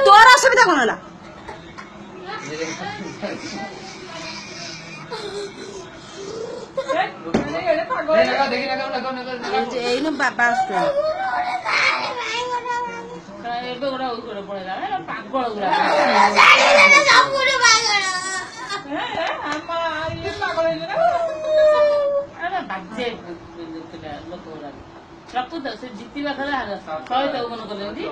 তোর অসুবিধা কোন হল এই বাবা পাগল গুলা ବାଜେ ଲୋକ ଗୁଡାକ ପ୍ରକୃତ ସେ ଜିତିବା ଥରେ ଶହେ ତାକୁ ମନେ କଲେନ୍ତି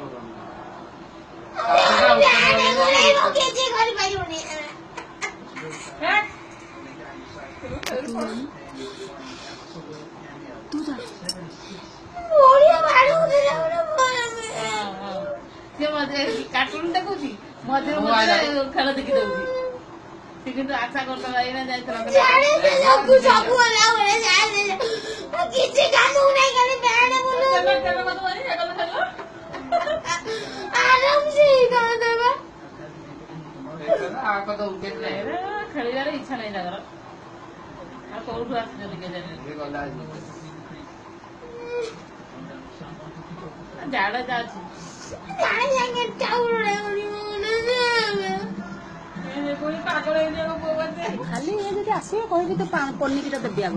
ସେ ମଝିରେ କାର୍ଟୁନ ଦେଖୁଛି ମଝିରେ ମଝିରେ ଖେଳ ଦେଖି ଦଉଛି ସେ କିନ୍ତୁ ଆଶା କରୁଥିଲା ଏଇନା ଯାଇଥିଲା ଖେଳିବାର ଇଚ୍ଛା ନାହିଁ ତାଙ୍କର ଆଉ କୋଉଠୁ ଆସିଛନ୍ତି କେଜାଣି ଝାଡା ଯାଉଛି ଖାଲି ଏ ଯଦି ଆସିବ କହିବି ତ ପନିକିଟା ଦେବି ଆଗ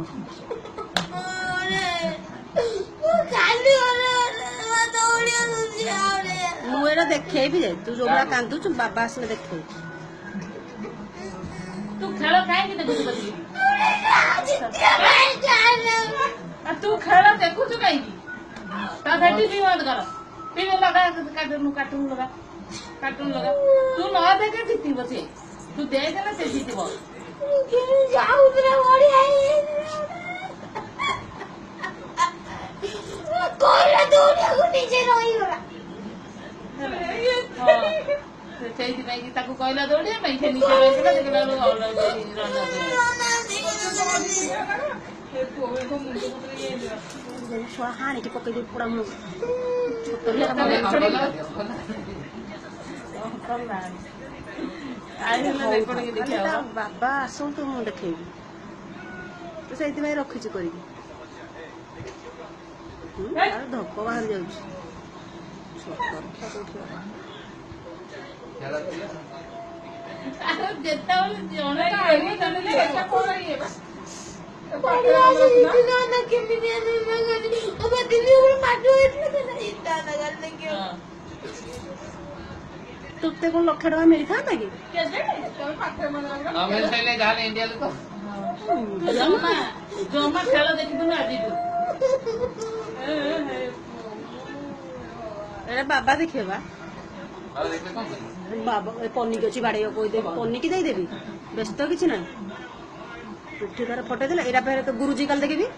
ମୁଁ ଏଇଟା ଦେଖେଇବି ଯେ ତୁ ଯୋଉଭଳିଆ କାନ୍ଦୁଛୁ ବାବା ଆସିଲେ ଦେଖେଇବି ତୁ ଖେଳ କାହିଁକି ଦେଖୁଛୁ ତୁ ଖେଳ ଦେଖୁଛୁ କାହିଁକି ତା ଟିଭି ବନ୍ଦ କର ଟିଭି ଲଗା କାର୍ଟୁନ ଲଗା ତୁ ନ ଦେଖେ ଜିତିବ ସେ ତୁ ଦେଖେ ନା ସେ ଜିତିବ ସେଇଥିପାଇଁ ତାକୁ କହିଲା ଦୌଡ଼ିବା ପାଇଁ ସେ ନିଜେ ରହିଥିଲା ଦେଖିଲା ବେଳକୁ ହାଣିକି ପକେଇଦେବି ପୁରା ମୁଁ ବାବା ଆସନ୍ତୁ ମୁଁ ଦେଖେଇବି ତ ସେଇଥିପାଇଁ ରଖିଛି କରିକି ଧପ ବାହାରି ଯାଉଛି ଯେତେବେଳେ ଜଣେ तुते कौन लक्ष टका मिली था कि जमा खेल देखी आज बाबा देखे बाबा पनिक अच्छी बाड़े कहीदेवी पनिकी देदेवी व्यस्त किसी ना उठी तार फटेदेला एरा फेर तो गुरुजी काल देखी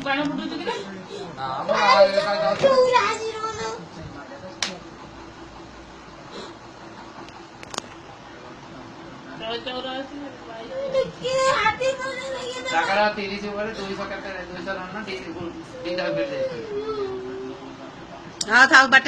बाण फुटुच हाँ था बाट